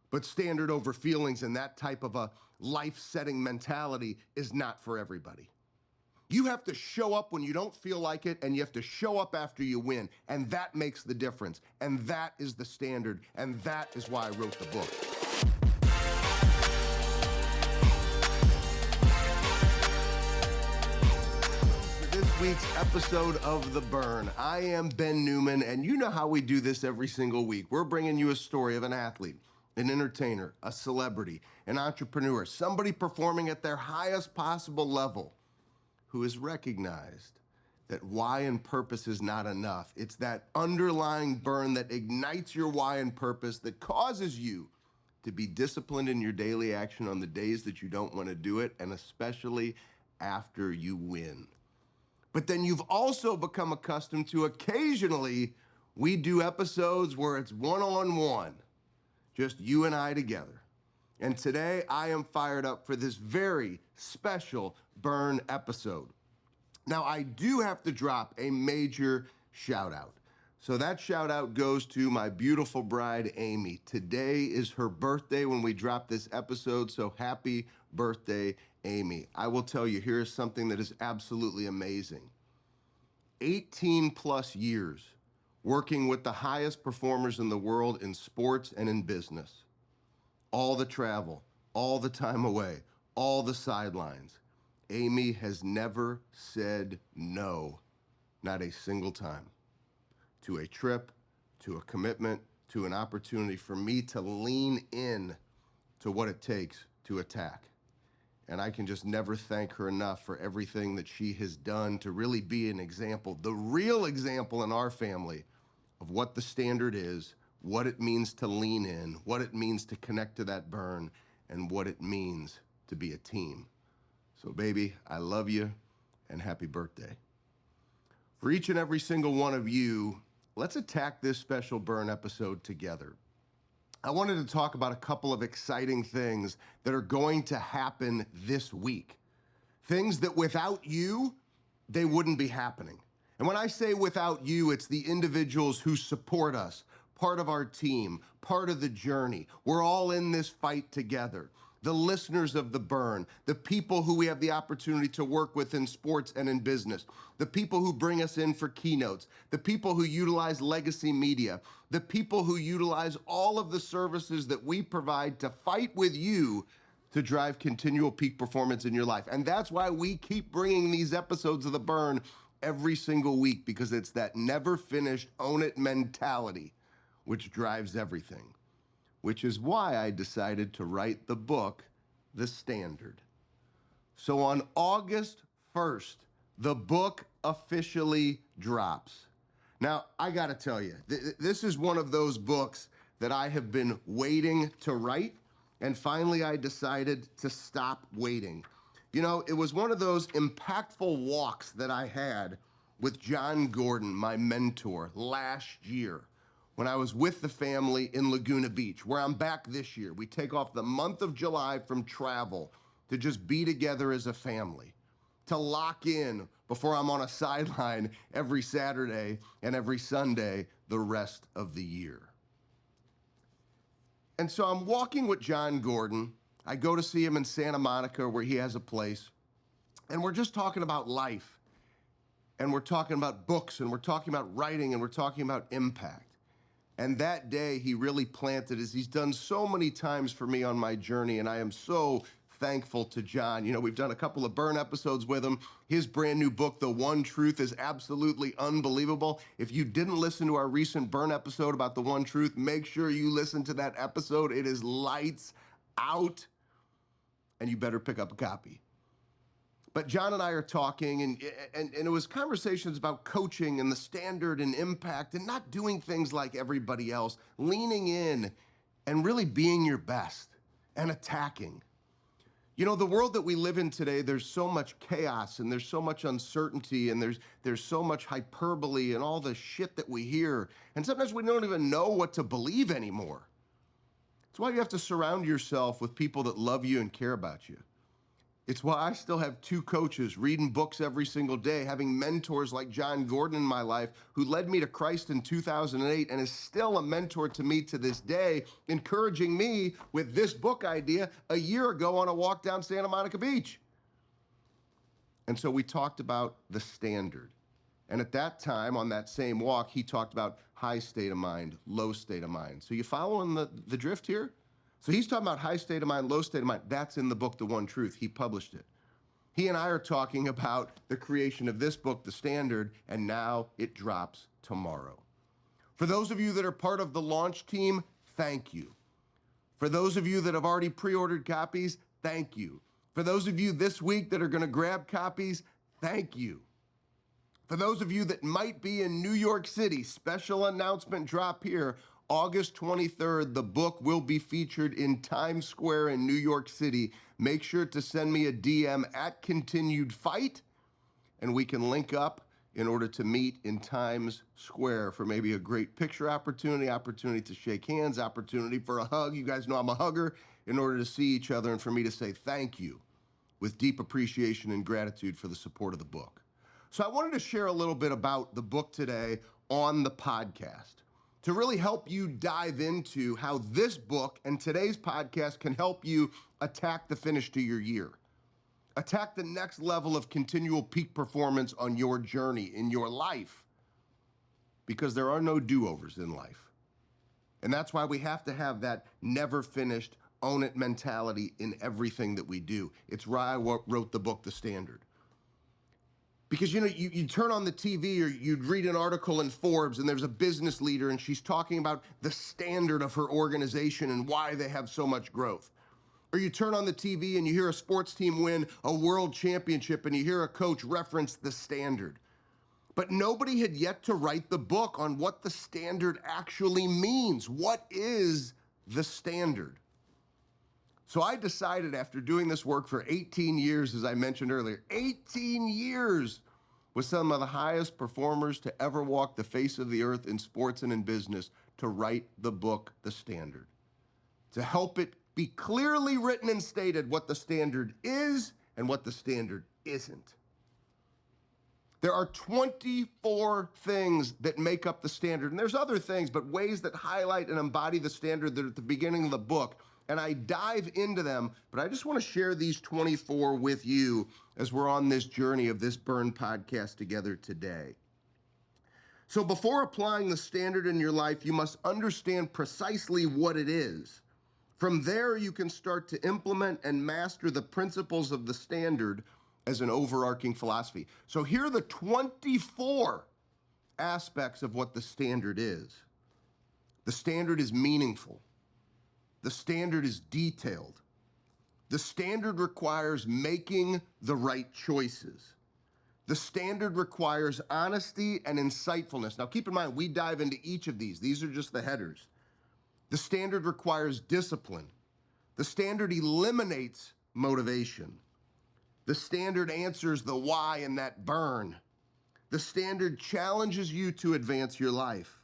But standard over feelings and that type of a life-setting mentality is not for everybody. You have to show up when you don't feel like it, and you have to show up after you win, and that makes the difference, and that is the standard, and that is why I wrote the book. For this week's episode of The Burn, I am Ben Newman, and you know how we do this every single week. We're bringing you a story of an athlete, an entertainer, a celebrity, an entrepreneur, somebody performing at their highest possible level, who has recognized that why and purpose is not enough. It's that underlying burn that ignites your why and purpose, that causes you to be disciplined in your daily action on the days that you don't want to do it, and especially after you win. But then you've also become accustomed to occasionally we do episodes where it's one-on-one, just you and I together. And today I am fired up for this very special Burn episode. Now, I do have to drop a major shout out. So that shout out goes to my beautiful bride, Amy. Today is her birthday when we drop this episode, so happy birthday, Amy. I will tell you, here's something that is absolutely amazing. 18 plus years working with the highest performers in the world in sports and in business. All the travel, all the time away, all the sidelines. Amy has never said no, not a single time, to a trip, to a commitment, to an opportunity for me to lean in to what it takes to attack. And I can just never thank her enough for everything that she has done to really be an example, the real example in our family of what the standard is, what it means to lean in, what it means to connect to that burn, and what it means to be a team. So baby, I love you, and happy birthday. For each and every single one of you, let's attack this special Burn episode together. I wanted to talk about a couple of exciting things that are going to happen this week. Things that without you, they wouldn't be happening. And when I say without you, it's the individuals who support us, part of our team, part of the journey. We're all in this fight together. The listeners of The Burn, the people who we have the opportunity to work with in sports and in business, the people who bring us in for keynotes, the people who utilize legacy media, the people who utilize all of the services that we provide to fight with you to drive continual peak performance in your life. And that's why we keep bringing these episodes of The Burn every single week, because it's that never finished, own it mentality which drives everything, which is why I decided to write the book, The Standard. So on August 1st, the book officially drops. Now, I gotta tell you, this is one of those books that I have been waiting to write, and finally I decided to stop waiting. You know, it was one of those impactful walks that I had with Jon Gordon, my mentor, last year, when I was with the family in Laguna Beach, where I'm back this year. We take off the month of July from travel to just be together as a family, to lock in before I'm on a sideline every Saturday and every Sunday the rest of the year. And so I'm walking with Jon Gordon. I go to see him in Santa Monica, where he has a place, and we're just talking about life, and we're talking about books, and we're talking about writing, and we're talking about impact. And that day, he really planted, as he's done so many times for me on my journey, and I am so thankful to Jon. You know, we've done a couple of Burn episodes with him. His brand new book, The One Truth, is absolutely unbelievable. If you didn't listen to our recent Burn episode about The One Truth, make sure you listen to that episode. It is lights out, and you better pick up a copy. But Jon and I are talking, and it was conversations about coaching and the standard and impact and not doing things like everybody else, leaning in and really being your best and attacking. You know, the world that we live in today, there's so much chaos and there's so much uncertainty and there's so much hyperbole and all the shit that we hear. And sometimes we don't even know what to believe anymore. That's why you have to surround yourself with people that love you and care about you. It's why I still have two coaches, reading books every single day, having mentors like Jon Gordon in my life, who led me to Christ in 2008 and is still a mentor to me to this day, encouraging me with this book idea a year ago on a walk down Santa Monica Beach. And so we talked about the standard. And at that time, on that same walk, he talked about high state of mind, low state of mind. So you following the drift here? So he's talking about high state of mind, low state of mind. That's in the book, The One Truth. He published it. He and I are talking about the creation of this book, The Standard, and now it drops tomorrow. For those of you that are part of the launch team, thank you. For those of you that have already pre-ordered copies, thank you. For those of you this week that are going to grab copies, thank you. For those of you that might be in New York City, special announcement drop here, August 23rd, the book will be featured in Times Square in New York City. Make sure to send me a DM at Continued Fight, and we can link up in order to meet in Times Square for maybe a great picture opportunity to shake hands, opportunity for a hug. You guys know I'm a hugger, in order to see each other and for me to say thank you with deep appreciation and gratitude for the support of the book. So I wanted to share a little bit about the book today on the podcast to really help you dive into how this book and today's podcast can help you attack the finish to your year. Attack the next level of continual peak performance on your journey in your life, because there are no do-overs in life. And that's why we have to have that never finished, own it mentality in everything that we do. It's why I wrote the book, The Standard. Because, you turn on the TV or you'd read an article in Forbes and there's a business leader and she's talking about the standard of her organization and why they have so much growth. Or you turn on the TV and you hear a sports team win a world championship and you hear a coach reference the standard. But nobody had yet to write the book on what the standard actually means. What is the standard? So I decided, after doing this work for 18 years, as I mentioned earlier, 18 years with some of the highest performers to ever walk the face of the earth in sports and in business, to write the book, The Standard, to help it be clearly written and stated what the standard is and what the standard isn't. There are 24 things that make up the standard, and there's other things, but ways that highlight and embody the standard that are at the beginning of the book. And I dive into them, but I just want to share these 24 with you as we're on this journey of this Burn podcast together today. So before applying the standard in your life, you must understand precisely what it is. From there, you can start to implement and master the principles of the standard as an overarching philosophy. So here are the 24 aspects of what the standard is. The standard is meaningful. The standard is detailed. The standard requires making the right choices. The standard requires honesty and insightfulness. Now keep in mind, we dive into each of these. These are just the headers. The standard requires discipline. The standard eliminates motivation. The standard answers the why in that burn. The standard challenges you to advance your life.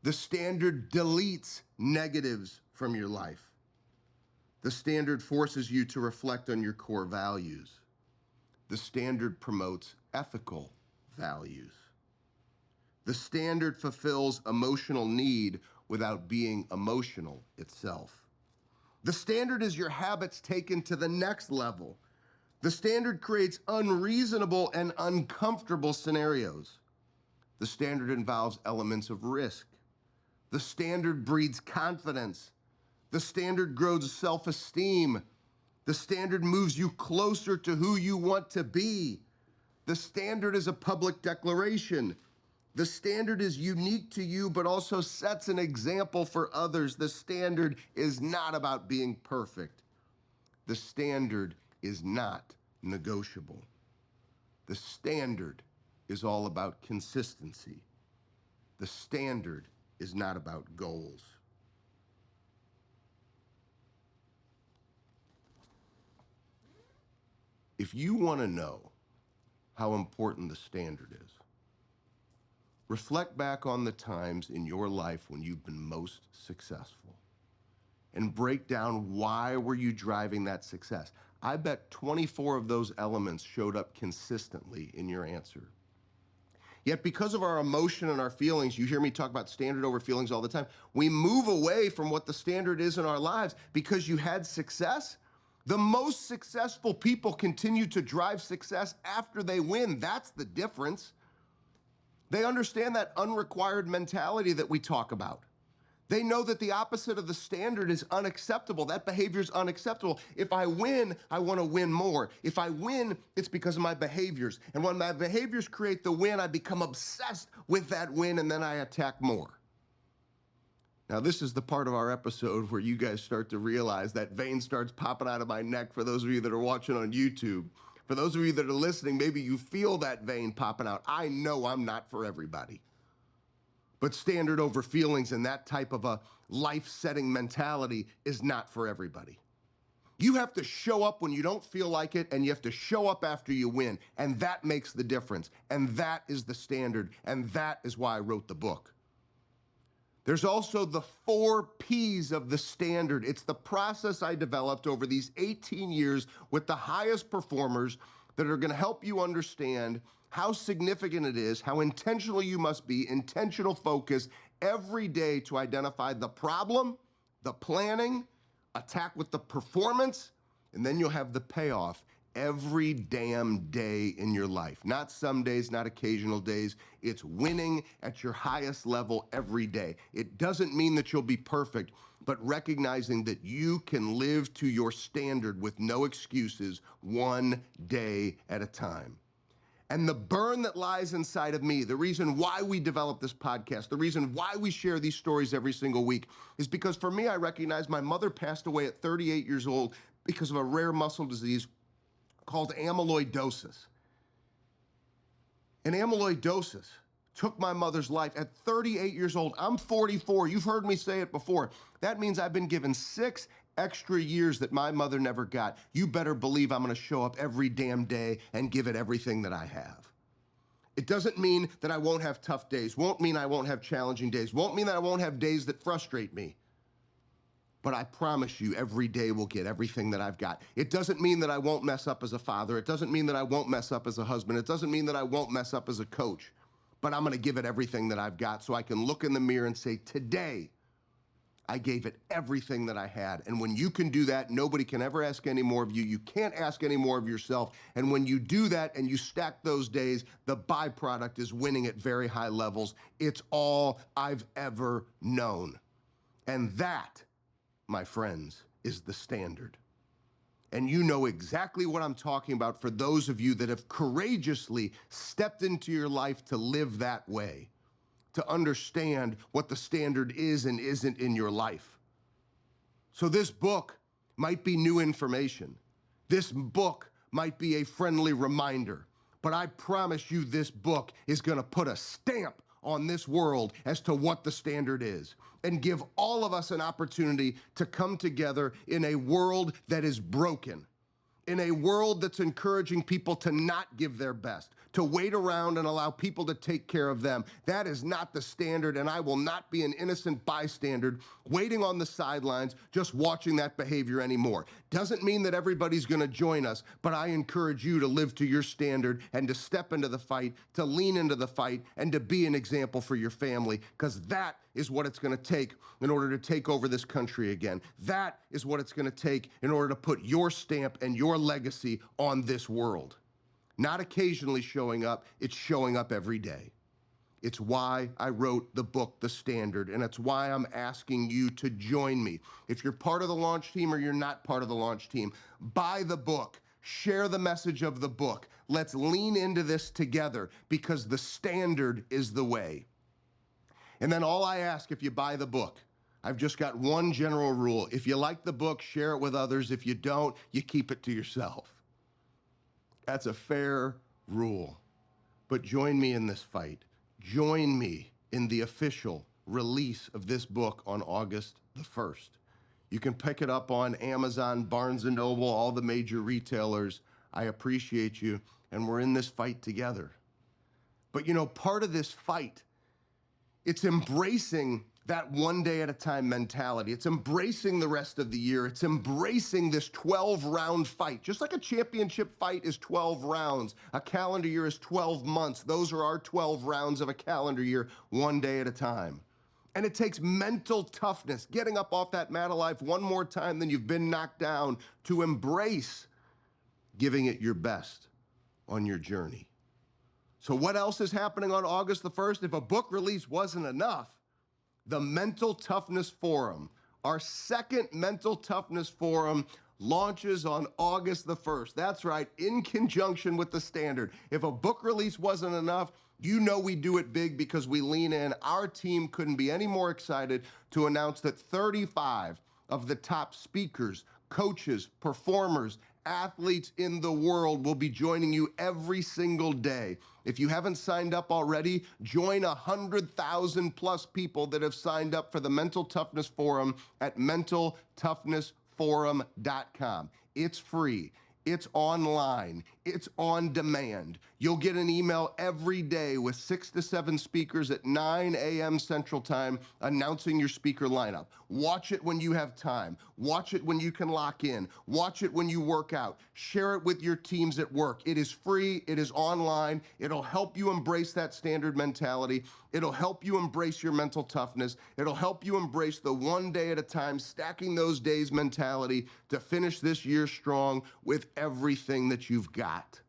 The standard deletes negatives from your life. The standard forces you to reflect on your core values. The standard promotes ethical values. The standard fulfills emotional need without being emotional itself. The standard is your habits taken to the next level. The standard creates unreasonable and uncomfortable scenarios. The standard involves elements of risk. The standard breeds confidence. The standard grows self-esteem. The standard moves you closer to who you want to be. The standard is a public declaration. The standard is unique to you, but also sets an example for others. The standard is not about being perfect. The standard is not negotiable. The standard is all about consistency. The standard is not about goals. If you want to know how important the standard is, reflect back on the times in your life when you've been most successful and break down why were you driving that success. I bet 24 of those elements showed up consistently in your answer. Yet because of our emotion and our feelings, you hear me talk about standard over feelings all the time, we move away from what the standard is in our lives because you had success. The most successful people continue to drive success after they win. That's the difference. They understand that unrequired mentality that we talk about. They know that the opposite of the standard is unacceptable. That behavior is unacceptable. If I win, I want to win more. If I win, it's because of my behaviors. And when my behaviors create the win, I become obsessed with that win, and then I attack more. Now, this is the part of our episode where you guys start to realize that vein starts popping out of my neck for those of you that are watching on YouTube. For those of you that are listening, maybe you feel that vein popping out. I know I'm not for everybody. But standard over feelings and that type of a life-setting mentality is not for everybody. You have to show up when you don't feel like it, and you have to show up after you win, and that makes the difference, and that is the standard, and that is why I wrote the book. There's also the 4 P's of the standard. It's the process I developed over these 18 years with the highest performers that are gonna help you understand how significant it is, how intentional you must be, intentional focus every day to identify the problem, the planning, attack with the performance, and then you'll have the payoff every damn day in your life. Not some days, not occasional days. It's winning at your highest level every day. It doesn't mean that you'll be perfect, but recognizing that you can live to your standard with no excuses, one day at a time. And the burn that lies inside of me, the reason why we develop this podcast, the reason why we share these stories every single week is because for me, I recognize my mother passed away at 38 years old because of a rare muscle disease called amyloidosis. And amyloidosis took my mother's life at 38 years old. I'm 44. You've heard me say it before. That means I've been given 6 extra years that my mother never got. You better believe I'm gonna show up every damn day and give it everything that I have. It doesn't mean that I won't have tough days, won't mean I won't have challenging days, won't mean that I won't have days that frustrate me. But I promise you, every day will get everything that I've got. It doesn't mean that I won't mess up as a father. It doesn't mean that I won't mess up as a husband. It doesn't mean that I won't mess up as a coach. But I'm gonna give it everything that I've got so I can look in the mirror and say, today, I gave it everything that I had. And when you can do that, nobody can ever ask any more of you. You can't ask any more of yourself. And when you do that and you stack those days, the byproduct is winning at very high levels. It's all I've ever known. And that, my friends, is the standard. And you know exactly what I'm talking about for those of you that have courageously stepped into your life to live that way, to understand what the standard is and isn't in your life. So this book might be new information. This book might be a friendly reminder, but I promise you this book is gonna put a stamp on this world as to what the standard is and give all of us an opportunity to come together in a world that is broken, in a world that's encouraging people to not give their best, to wait around and allow people to take care of them. That is not the standard, and I will not be an innocent bystander waiting on the sidelines, just watching that behavior anymore. Doesn't mean that everybody's gonna join us, but I encourage you to live to your standard and to step into the fight, to lean into the fight, and to be an example for your family, because that is what it's gonna take in order to take over this country again. That is what it's gonna take in order to put your stamp and your legacy on this world. Not occasionally showing up, it's showing up every day. It's why I wrote the book, The Standard, and it's why I'm asking you to join me. If you're part of the launch team or you're not part of the launch team, buy the book, share the message of the book. Let's lean into this together because the standard is the way. And then all I ask if you buy the book, I've just got one general rule. If you like the book, share it with others. If you don't, you keep it to yourself. That's a fair rule. But join me in this fight. Join me in the official release of this book on August the 1st. You can pick it up on Amazon, Barnes & Noble, all the major retailers. I appreciate you, and we're in this fight together. But you know, part of this fight, it's embracing that one day at a time mentality. It's embracing the rest of the year. It's embracing this 12-round fight. Just like a championship fight is 12 rounds, a calendar year is 12 months. Those are our 12 rounds of a calendar year, one day at a time. And it takes mental toughness, getting up off that mat of life one more time than you've been knocked down, to embrace giving it your best on your journey. So what else is happening on August the 1st? If a book release wasn't enough, the Mental Toughness Forum, our second Mental Toughness Forum, launches on August the 1st. That's right, in conjunction with the Standard. If a book release wasn't enough, you know we do it big because we lean in. Our team couldn't be any more excited to announce that 35 of the top speakers, coaches, performers, athletes in the world will be joining you every single day. If you haven't signed up already, join 100,000 plus people that have signed up for the Mental Toughness Forum at mentaltoughnesforum.com. It's free. It's online. It's on demand. You'll get an email every day with 6 to 7 speakers at 9 a.m. Central Time announcing your speaker lineup. Watch it when you have time. Watch it when you can lock in. Watch it when you work out. Share it with your teams at work. It is free. It is online. It'll help you embrace that standard mentality. It'll help you embrace your mental toughness. It'll help you embrace the one day at a time, stacking those days mentality to finish this year strong with everything that you've got.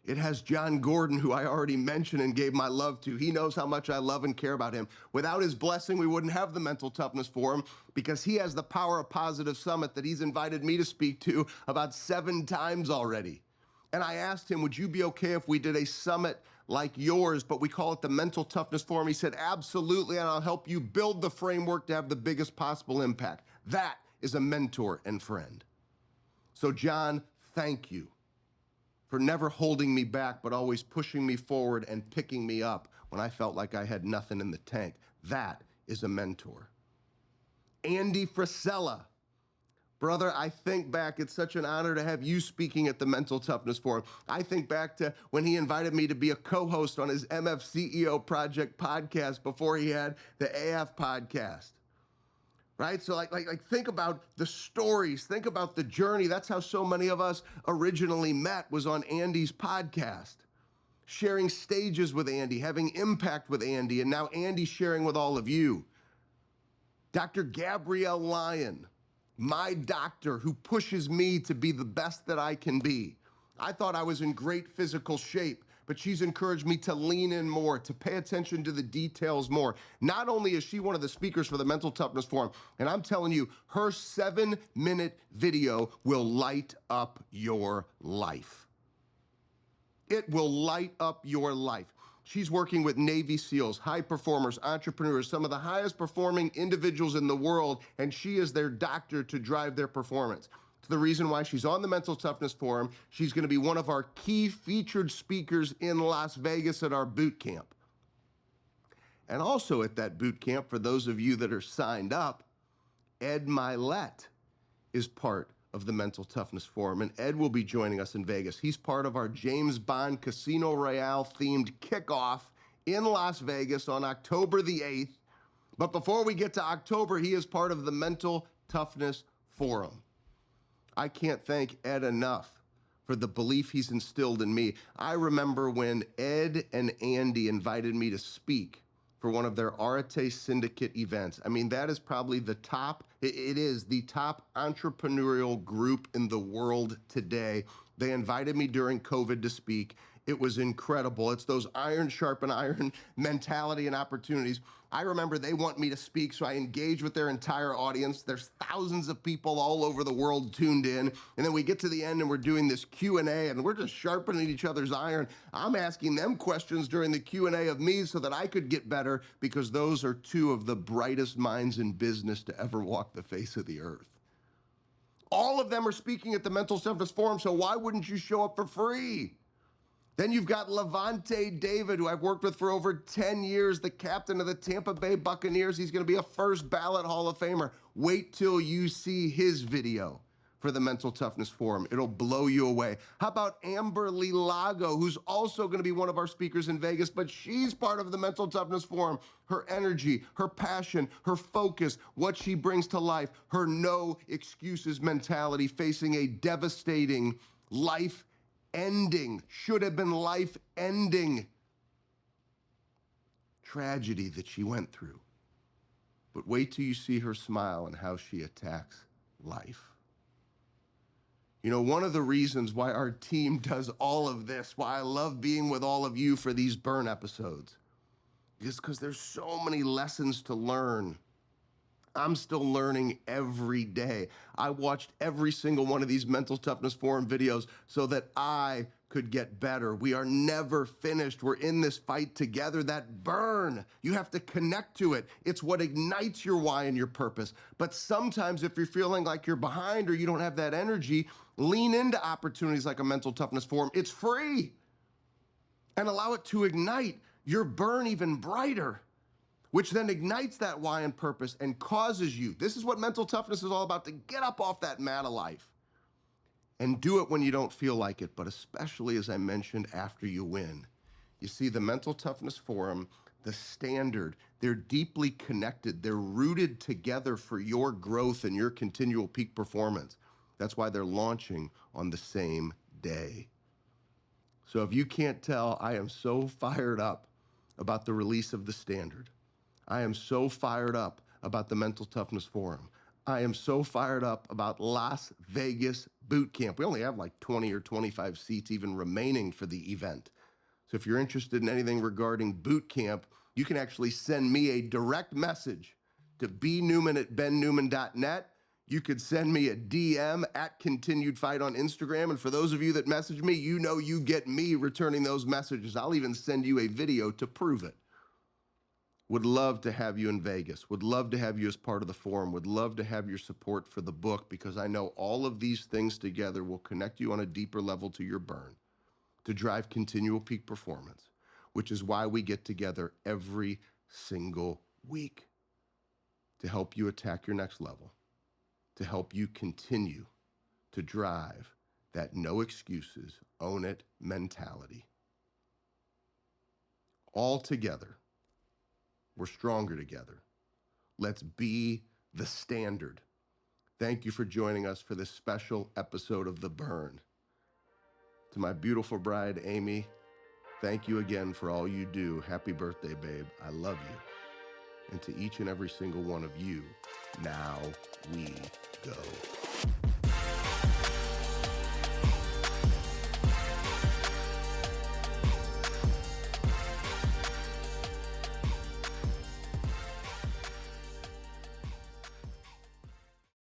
It has Jon Gordon, who I already mentioned and gave my love to. He knows how much I love and care about him. Without his blessing, we wouldn't have the Mental Toughness Forum, because he has the Power of Positive Summit that he's invited me to speak to about 7 times already. And I asked him, would you be okay if we did a summit like yours, but we call it the Mental Toughness Forum? He said, absolutely, and I'll help you build the framework to have the biggest possible impact. That is a mentor and friend. So Jon, thank you for never holding me back, but always pushing me forward and picking me up when I felt like I had nothing in the tank. That is a mentor. Andy Frisella. Brother, I think back, it's such an honor to have you speaking at the Mental Toughness Forum. I think back to when he invited me to be a co-host on his MF CEO Project podcast before he had the AF podcast. Right? So like think about the stories, think about the journey. That's how so many of us originally met, was on Andy's podcast. Sharing stages with Andy, having impact with Andy, and now Andy sharing with all of you. Dr. Gabrielle Lyon, my doctor who pushes me to be the best that I can be. I thought I was in great physical shape, but she's encouraged me to lean in more, to pay attention to the details more. Not only is she one of the speakers for the Mental Toughness Forum, and I'm telling you, her 7-minute video will light up your life. It will light up your life. She's working with Navy SEALs, high performers, entrepreneurs, some of the highest performing individuals in the world, and she is their doctor to drive their performance. It's the reason why she's on the Mental Toughness Forum. She's going to be one of our key featured speakers in Las Vegas at our boot camp. And also at that boot camp, for those of you that are signed up, Ed Milet is part of the Mental Toughness Forum, and Ed will be joining us in Vegas. He's part of our James Bond Casino Royale themed kickoff in Las Vegas on October the 8th. But before we get to October, he is part of the Mental Toughness Forum. I can't thank Ed enough for the belief he's instilled in me. I remember when Ed and Andy invited me to speak for one of their Arete Syndicate events. I mean, that is probably the top, it is the top entrepreneurial group in the world today. They invited me during COVID to speak. It was incredible. It's those iron sharpen iron mentality and opportunities. I remember they want me to speak, so I engage with their entire audience. There's thousands of people all over the world tuned in. And then we get to the end and we're doing this Q&A and we're just sharpening each other's iron. I'm asking them questions during the Q&A of me so that I could get better, because those are two of the brightest minds in business to ever walk the face of the earth. All of them are speaking at the Mental Toughness Forum, so why wouldn't you show up for free? Then you've got Levante David, who I've worked with for over 10 years, the captain of the Tampa Bay Buccaneers. He's going to be a first ballot Hall of Famer. Wait till you see his video for for the Mental Toughness Forum. It'll blow you away. How about Amber Lilago, who's also going to be one of our speakers in Vegas, but she's part of the Mental Toughness Forum. Her energy, her passion, her focus, what she brings to life, her no excuses mentality facing a devastating, life-ending, should have been life-ending tragedy that she went through. But wait till you see her smile and how she attacks life. You know, one of the reasons why our team does all of this, why I love being with all of you for these burn episodes, is because there's so many lessons to learn. I'm still learning every day. I watched every single one of these Mental Toughness Forum videos so that I could get better. We are never finished. We're in this fight together. That burn, you have to connect to it. It's what ignites your why and your purpose. But sometimes if you're feeling like you're behind or you don't have that energy, lean into opportunities like a Mental Toughness Forum. It's free. And allow it to ignite your burn even brighter, which then ignites that why and purpose and causes you. This is what mental toughness is all about, to get up off that mat of life and do it when you don't feel like it, but especially, as I mentioned, after you win. You see, the Mental Toughness Forum, the standard, they're deeply connected. They're rooted together for your growth and your continual peak performance. That's why they're launching on the same day. So if you can't tell, I am so fired up about the release of the standard. I am so fired up about the Mental Toughness Forum. I am so fired up about Las Vegas Boot Camp. We only have like 20 or 25 seats even remaining for the event. So if you're interested in anything regarding boot camp, you can actually send me a direct message to bnewman@bennewman.net. You could send me a DM at Continued Fight on Instagram. And for those of you that message me, you know you get me returning those messages. I'll even send you a video to prove it. Would love to have you in Vegas. Would love to have you as part of the forum. Would love to have your support for the book, because I know all of these things together will connect you on a deeper level to your burn, to drive continual peak performance, which is why we get together every single week to help you attack your next level, to help you continue to drive that no excuses, own it mentality. All together, we're stronger together. Let's be the standard. Thank you for joining us for this special episode of The Burn. To my beautiful bride, Amy, thank you again for all you do. Happy birthday, babe. I love you. And to each and every single one of you, now we go.